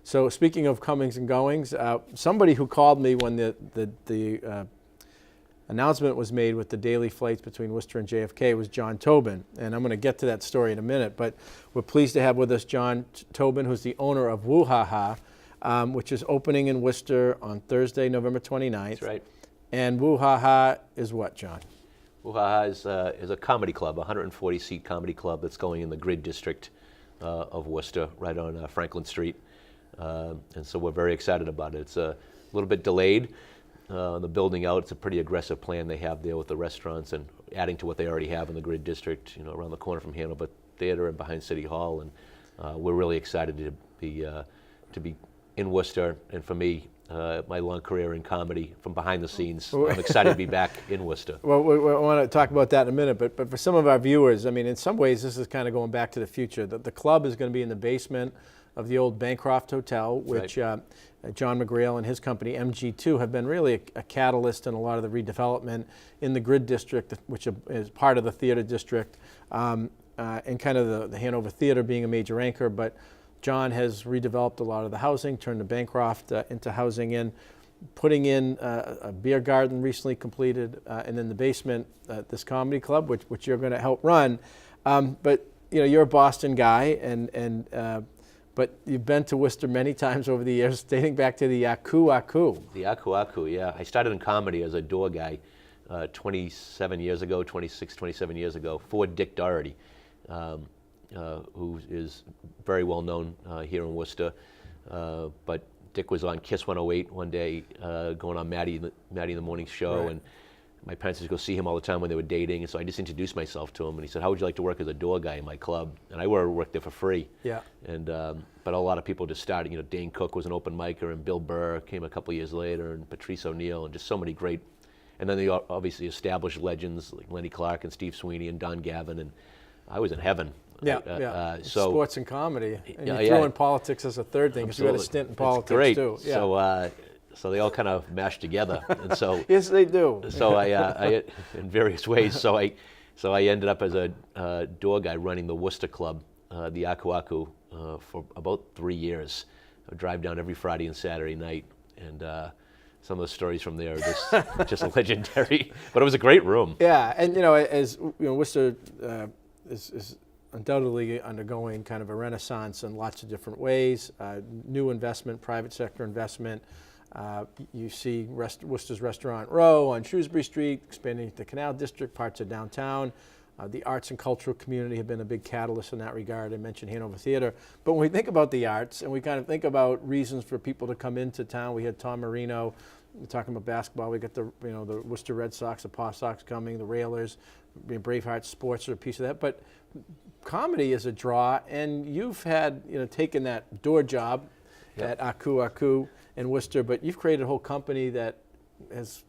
So speaking of comings and goings, somebody who called me when the announcement was made with the daily flights between Worcester and JFK was John Tobin. And I'm going to get to that story in a minute, but we're pleased to have with us John Tobin, who's the owner of WooHaHa, which is opening in Worcester on Thursday, November 29th. That's right. And WooHaHa is what, John? WooHaHa is a comedy club, a 140-seat comedy club that's going in the Grid District of Worcester, right on Franklin Street. And so we're very excited about it. It's a little bit delayed on the building out. It's a pretty aggressive plan they have there with the restaurants and adding to what they already have in the Grid District, around the corner from Hanover Theater and behind City Hall. And we're really excited to be in Worcester. And for me, my long career in comedy from behind the scenes, I'm excited to be back in Worcester. Well, we want to talk about that in a minute, but for some of our viewers, I mean, in some ways, this is kind of going back to the future. The club is going to be in the basement of the old Bancroft Hotel, which right. John McGrail and his company, MG2, have been really a catalyst in a lot of the redevelopment in the Grid District, which is part of the theater district, and kind of the Hanover Theater being a major anchor. But John has redeveloped a lot of the housing, turned the Bancroft into housing in, putting in a beer garden recently completed, and in the basement, this comedy club, which you're going to help run. But you're a Boston guy, but you've been to Worcester many times over the years, dating back to the Aku Aku. The Aku Aku, yeah. I started in comedy as a door guy 27 years ago, 26, 27 years ago, for Dick Doherty, who is very well known here in Worcester. But Dick was on Kiss 108 one day, going on Maddie in the Morning Show, right. And my parents used to go see him all the time when they were dating, and so I just introduced myself to him, and he said, "How would you like to work as a door guy in my club?" And I worked there for free. Yeah. And but a lot of people just started. Dane Cook was an open micer, and Bill Burr came a couple years later, and Patrice O'Neill, and just so many great. And then they obviously established legends like Lenny Clark and Steve Sweeney and Don Gavin, and I was in heaven. Yeah, so sports and comedy, and you threw in politics as a third thing because you had a stint in politics great. too. Yeah. So they all kind of mashed together, and so yes, they do. So I in various ways. So I ended up as a door guy running the Worcester club, the Aku Aku, for about 3 years. I would drive down every Friday and Saturday night, and some of the stories from there are just legendary. But it was a great room. Yeah, and as Worcester is undoubtedly undergoing kind of a renaissance in lots of different ways. New investment, private sector investment. You see Worcester's Restaurant Row on Shrewsbury Street, expanding the Canal District, parts of downtown. The arts and cultural community have been a big catalyst in that regard. I mentioned Hanover Theater. But when we think about the arts and we kind of think about reasons for people to come into town, we had Tom Marino, we're talking about basketball. We got the Worcester Red Sox, the Paw Sox coming, the Railers, Braveheart Sports are a piece of that. But comedy is a draw, and you've had taken that door job at Aku Aku in Worcester, but you've created a whole company that is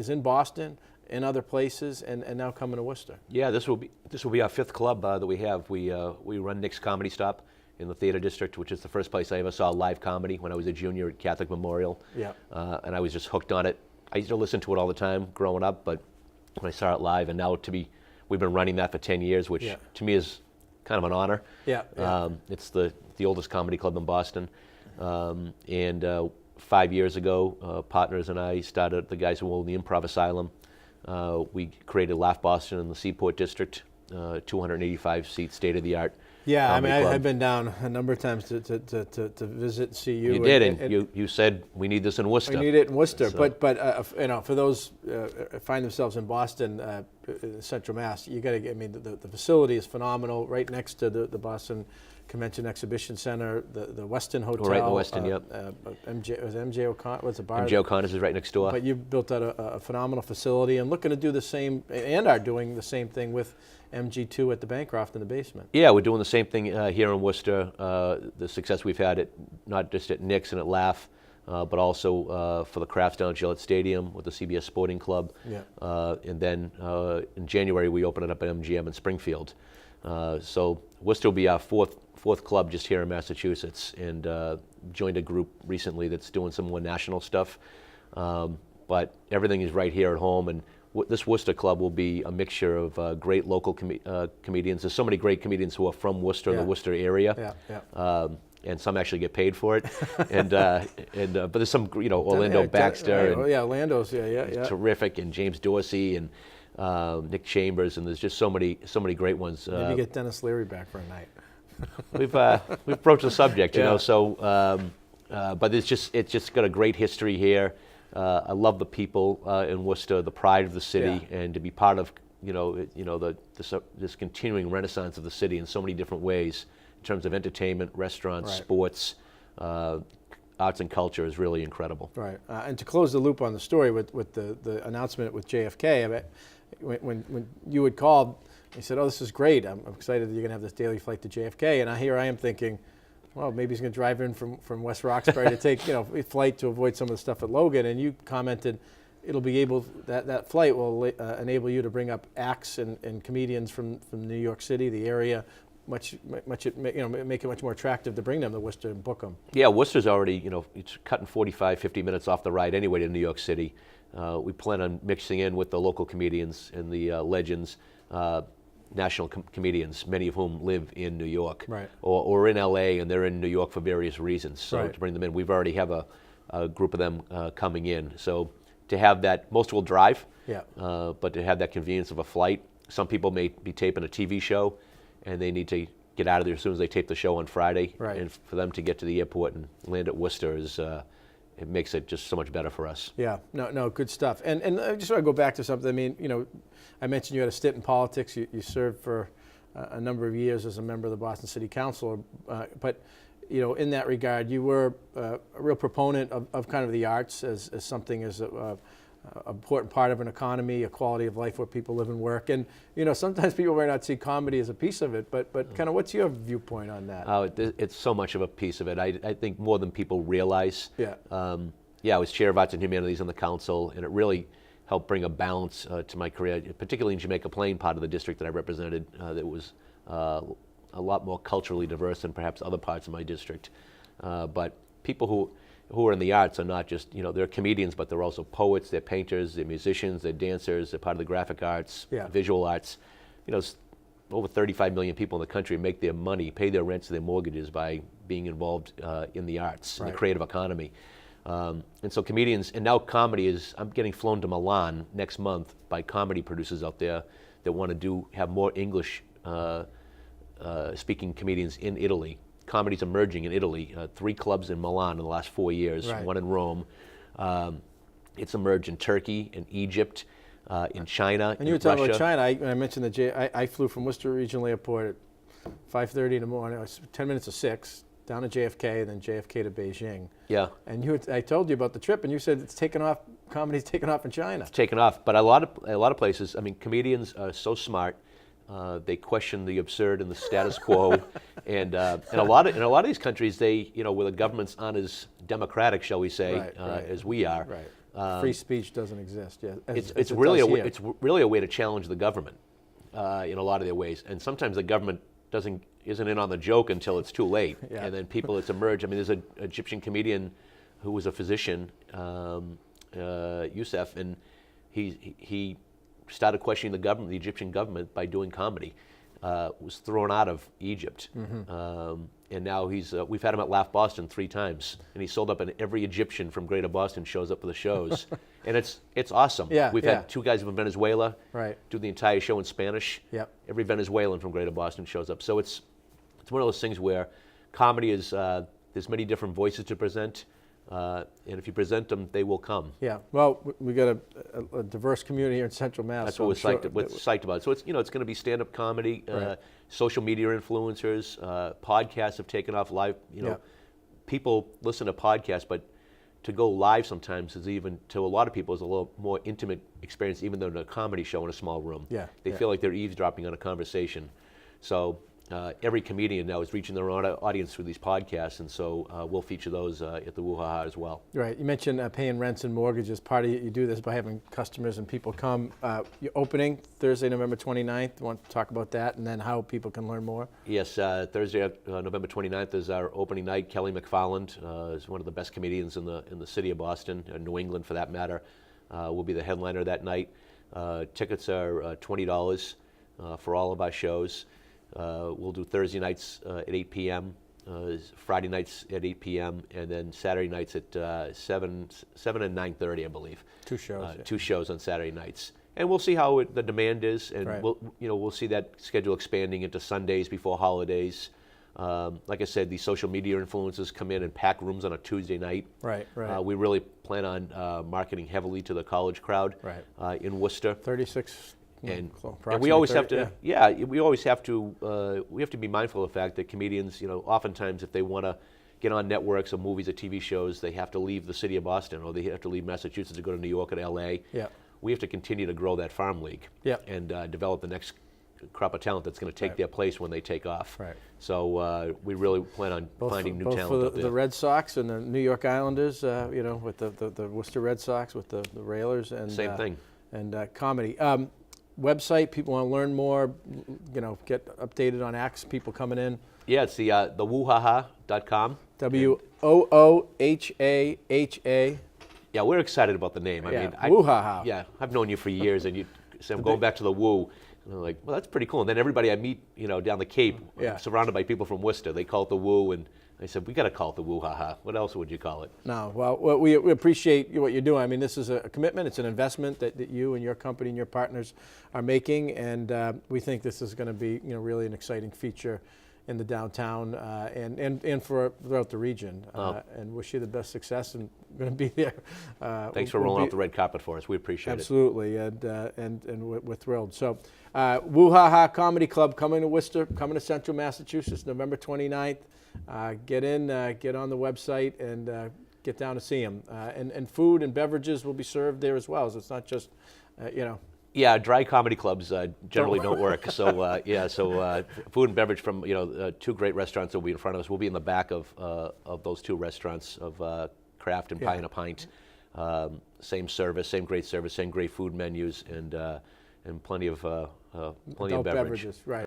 in Boston, in other places, and now coming to Worcester. Yeah, this will be our fifth club that we have. We run Nick's Comedy Stop in the Theater District, which is the first place I ever saw live comedy when I was a junior at Catholic Memorial. Yeah. And I was just hooked on it. I used to listen to it all the time growing up, but when I saw it live, and now we've been running that for 10 years, which to me is kind of an honor. Yeah. It's the oldest comedy club in Boston. And 5 years ago, partners and I started, the guys who own the Improv Asylum, we created Laugh Boston in the Seaport District, 285 seat, state-of-the-art. Yeah, I mean, I've been down a number of times to visit and see you. You did, and you said we need this in Worcester. We need it in Worcester, so. but for those find themselves in Boston, Central Mass, you got to get. I mean, the facility is phenomenal, right next to the Boston Convention Exhibition Center, the Westin Hotel. Right in the Westin, yep. MJ O'Connor, what's the bar? MJ O'Connor's is right next door. But you've built out a phenomenal facility and looking to do the same, and are doing the same thing with MG2 at the Bancroft in the basement. Yeah, we're doing the same thing here in Worcester. The success we've had not just at Nick's and at Laugh, but also for the Crafts down at Gillette Stadium with the CBS Sporting Club. Yeah. And then in January we open it up at MGM in Springfield. So Worcester will be our fourth club just here in Massachusetts, and joined a group recently that's doing some more national stuff. But everything is right here at home, and this Worcester club will be a mixture of great local comedians. There's so many great comedians who are from Worcester, the Worcester area. and some actually get paid for it. But there's some, Orlando Baxter. Oh, yeah, Orlando's, yeah. Terrific, and James Dorsey and Nick Chambers, and there's just so many great ones. Maybe get Dennis Leary back for a night. We've broached the subject, Yeah. but it's just got a great history here. I love the people in Worcester, the pride of the city, and to be part of this continuing renaissance of the city in so many different ways in terms of entertainment, restaurants, sports, arts and culture is really incredible. Right, and to close the loop on the story with the announcement with JFK, I mean, when you had called, you said, "Oh, this is great. I'm excited that you're going to have this daily flight to JFK." And here I am thinking, well, maybe he's going to drive in from West Roxbury to take a flight to avoid some of the stuff at Logan. And you commented, it'll be able that flight will enable you to bring up acts and comedians from New York City, the area, make it much more attractive to bring them to Worcester and book them. Yeah, Worcester's already it's cutting 45, 50 minutes off the ride anyway to New York City. We plan on mixing in with the local comedians and the legends. National comedians, many of whom live in New York, or in LA, and they're in New York for various reasons. So to bring them in, we've already have a group of them coming in. So to have that, most will drive, but to have that convenience of a flight. Some people may be taping a TV show, and they need to get out of there as soon as they tape the show on Friday. And for them to get to the airport and land at Worcester it makes it just so much better for us. Yeah, no, good stuff. And I just want to go back to something. I mean, I mentioned you had a stint in politics. You served for a number of years as a member of the Boston City Council. But, in that regard, you were a real proponent of kind of the arts as something as an important part of an economy, a quality of life where people live and work. And, sometimes people might not see comedy as a piece of it, but kind of what's your viewpoint on that? Oh, it's so much of a piece of it. I think more than people realize. I was chair of Arts and Humanities on the council, and it really helped bring a balance to my career, particularly in Jamaica Plain, part of the district that I represented, that was a lot more culturally diverse than perhaps other parts of my district. But people who are in the arts are not just, they're comedians, but they're also poets, they're painters, they're musicians, they're dancers, they're part of the graphic arts, visual arts. Over 35 million people in the country make their money, pay their rents and their mortgages by being involved in the arts, in the creative economy. And so comedians, and now comedy I'm getting flown to Milan next month by comedy producers out there that want to have more English speaking comedians in Italy. Comedy's emerging in Italy. 3 clubs in Milan in the last 4 years, 1 in Rome. It's emerged in Turkey, in Egypt, in China, and you were talking about China. I mentioned I flew from Worcester Regional Airport at 5:30 in the morning. It was 10 minutes to 6. Down to JFK, and then JFK to Beijing. Yeah. And I told you about the trip, and you said it's taken off. Comedy's taken off in China. It's taken off, but a lot of places. I mean, comedians are so smart. They question the absurd and the status quo, and in a lot of these countries, they where the governments aren't as democratic, shall we say, as we are. Free speech doesn't exist. Yeah. It's really a way to challenge the government in a lot of their ways, and sometimes the government isn't in on the joke until it's too late, and then it's emerged. I mean, there's an Egyptian comedian who was a physician, Youssef, and he started questioning the Egyptian government by doing comedy. Was thrown out of Egypt, and now we've had him at Laugh Boston 3 times, and he's sold up, and every Egyptian from Greater Boston shows up for the shows, and it's awesome. We've had 2 guys from Venezuela do the entire show in Spanish. Every Venezuelan from Greater Boston shows up, so it's one of those things where comedy is there's many different voices to present. And if you present them, they will come. Yeah, well, we got a diverse community here in Central Mass. That's what we're psyched about. So it's going to be stand-up comedy, social media influencers, podcasts have taken off live. People listen to podcasts, but to go live sometimes is to a lot of people is a little more intimate experience, even though in a comedy show in a small room. They feel like they're eavesdropping on a conversation. So every comedian now is reaching their own audience through these podcasts, and so we'll feature those at the WooHaHa as well. Right. You mentioned paying rents and mortgages. Part of you do this by having customers and people come. You're opening Thursday, November 29th. You want to talk about that and then how people can learn more? Yes. Thursday, November 29th is our opening night. Kelly McFarland is one of the best comedians in the city of Boston, New England for that matter. Will be the headliner that night. Tickets are $20 for all of our shows. We'll do Thursday nights at 8 p.m. Friday nights at 8 p.m. and then Saturday nights at 7 and 9:30, I believe. 2 shows. Yeah. 2 shows on Saturday nights. And we'll see how the demand is, and Right. we'll see that schedule expanding into Sundays before holidays. Like I said, these social media influencers come in and pack rooms on a Tuesday night. Right, right. We really plan on marketing heavily to the college crowd in Worcester. 36. And approximately we always 30, have to, we always have to, we have to be mindful of the fact that comedians, oftentimes if they want to get on networks or movies or TV shows, they have to leave the city of Boston or they have to leave Massachusetts to go to New York or LA. Yeah. We have to continue to grow that farm league and develop the next crop of talent that's going to take their place when they take off. Right. So we really plan on finding new talent both up for there. the Red Sox and the New York Islanders, with the Worcester Red Sox, with the Railers, and Same thing. And comedy. Website, people want to learn more, get updated on acts, people coming in. Yeah, it's the WooHaHa.com. WooHaHa. Yeah, we're excited about the name. WooHaHa. Yeah, I've known you for years, and you say I'm going back to the Woo. And I'm like, well, that's pretty cool. And then everybody I meet, down the Cape, I'm surrounded by people from Worcester. They call it the Woo, and I said, we got to call it the WooHaHa. What else would you call it? No, well, we appreciate what you're doing. I mean, this is a commitment. It's an investment that you and your company and your partners are making, and we think this is going to be, really an exciting feature in the downtown and throughout the region. And wish you the best success, and going to be there. Thanks for rolling out the red carpet for us. We appreciate absolutely, and we're thrilled. So, WooHaHa Comedy Club coming to Worcester, coming to Central Massachusetts, November 29th. Get on the website and get down to see them. And food and beverages will be served there as well. So it's not just, Yeah, dry comedy clubs generally don't work. So food and beverage from 2 great restaurants will be in front of us. We'll be in the back of those 2 restaurants of Craft and Pie and a Pint. Same service, same great food menus, and plenty of beverage. Beverages, right.